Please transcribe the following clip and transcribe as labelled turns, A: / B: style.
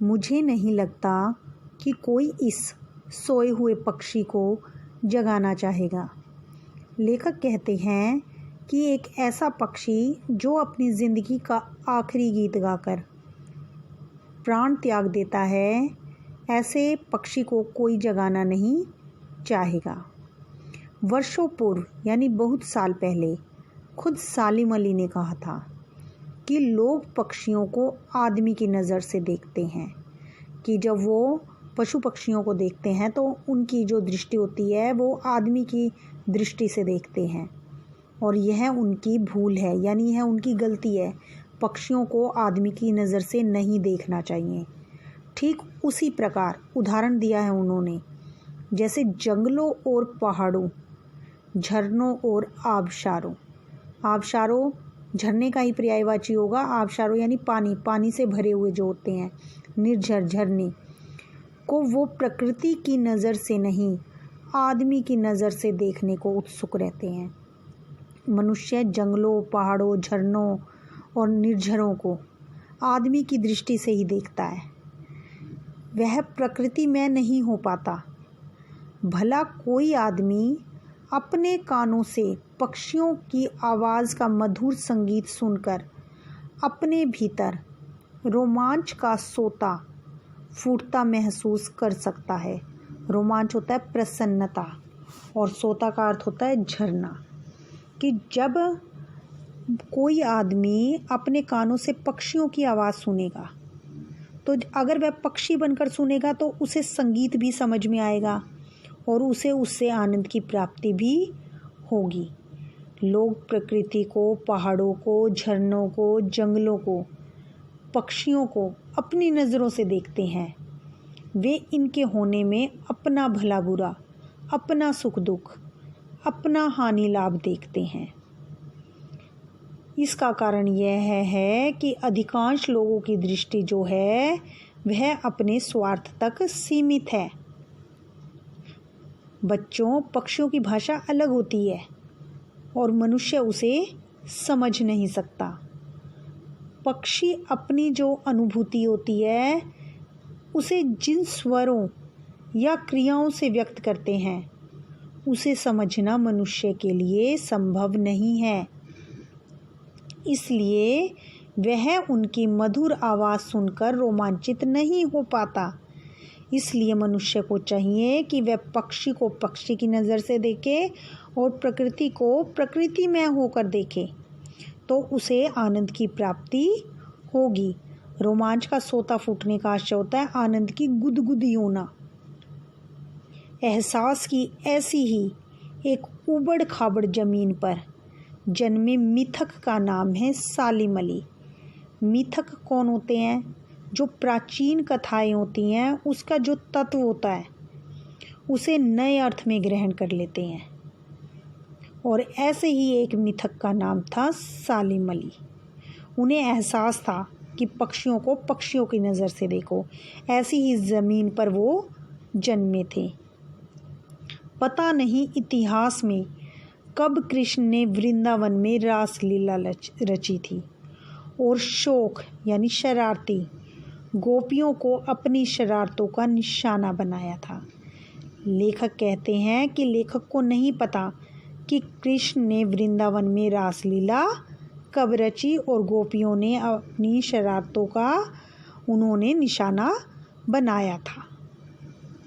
A: मुझे नहीं लगता कि कोई इस सोए हुए पक्षी को जगाना चाहेगा। लेखक कहते हैं कि एक ऐसा पक्षी जो अपनी ज़िंदगी का आखिरी गीत गाकर प्राण त्याग देता है, ऐसे पक्षी को कोई जगाना नहीं चाहेगा। वर्षों पूर्व यानी बहुत साल पहले खुद सालिम अली ने कहा था कि लोग पक्षियों को आदमी की नज़र से देखते हैं, कि जब वो पशु पक्षियों को देखते हैं तो उनकी जो दृष्टि होती है वो आदमी की दृष्टि से देखते हैं, और यह उनकी भूल है, यानी यह उनकी गलती है। पक्षियों को आदमी की नज़र से नहीं देखना चाहिए। ठीक उसी प्रकार उदाहरण दिया है उन्होंने, जैसे जंगलों और पहाड़ों, झरनों और आबशारों। आबशारों झरने का ही पर्यायवाची होगा। आबशारों यानी पानी, पानी से भरे हुए जो होते हैं निर्झर झरने को वो प्रकृति की नज़र से नहीं, आदमी की नज़र से देखने को उत्सुक रहते हैं। मनुष्य जंगलों, पहाड़ों, झरनों और निर्झरों को आदमी की दृष्टि से ही देखता है। वह प्रकृति में नहीं हो पाता। भला कोई आदमी अपने कानों से पक्षियों की आवाज़ का मधुर संगीत सुनकर अपने भीतर रोमांच का सोता फूटता महसूस कर सकता है। रोमांच होता है प्रसन्नता और सोता का अर्थ होता है झरना। कि जब कोई आदमी अपने कानों से पक्षियों की आवाज़ सुनेगा तो अगर वह पक्षी बनकर सुनेगा तो उसे संगीत भी समझ में आएगा और उसे उससे आनंद की प्राप्ति भी होगी। लोग प्रकृति को, पहाड़ों को, झरनों को, जंगलों को, पक्षियों को अपनी नज़रों से देखते हैं। वे इनके होने में अपना भला बुरा, अपना सुख दुख, अपना हानि लाभ देखते हैं। इसका कारण यह है कि अधिकांश लोगों की दृष्टि जो है वह अपने स्वार्थ तक सीमित है। बच्चों, पक्षियों की भाषा अलग होती है और मनुष्य उसे समझ नहीं सकता। पक्षी अपनी जो अनुभूति होती है उसे जिन स्वरों या क्रियाओं से व्यक्त करते हैं उसे समझना मनुष्य के लिए संभव नहीं है। इसलिए वह उनकी मधुर आवाज़ सुनकर रोमांचित नहीं हो पाता। इसलिए मनुष्य को चाहिए कि वह पक्षी को पक्षी की नज़र से देखे और प्रकृति को प्रकृति में होकर देखे, तो उसे आनंद की प्राप्ति होगी। रोमांच का सोता फूटने का आशय होता है आनंद की गुदगुदी होना। एहसास की ऐसी ही एक उबड़ खाबड़ ज़मीन पर जन्मे मिथक का नाम है सालिम अली। मिथक कौन होते हैं? जो प्राचीन कथाएं होती हैं उसका जो तत्व होता है उसे नए अर्थ में ग्रहण कर लेते हैं, और ऐसे ही एक मिथक का नाम था सालिम अली। उन्हें एहसास था कि पक्षियों को पक्षियों की नज़र से देखो। ऐसी ही ज़मीन पर वो जन्मे थे। पता नहीं इतिहास में कब कृष्ण ने वृंदावन में रासलीला रची थी और शौक यानी शरारती गोपियों को अपनी शरारतों का निशाना बनाया था। लेखक कहते हैं कि लेखक को नहीं पता कि कृष्ण ने वृंदावन में रासलीला कब रची और गोपियों ने अपनी शरारतों का उन्होंने निशाना बनाया था।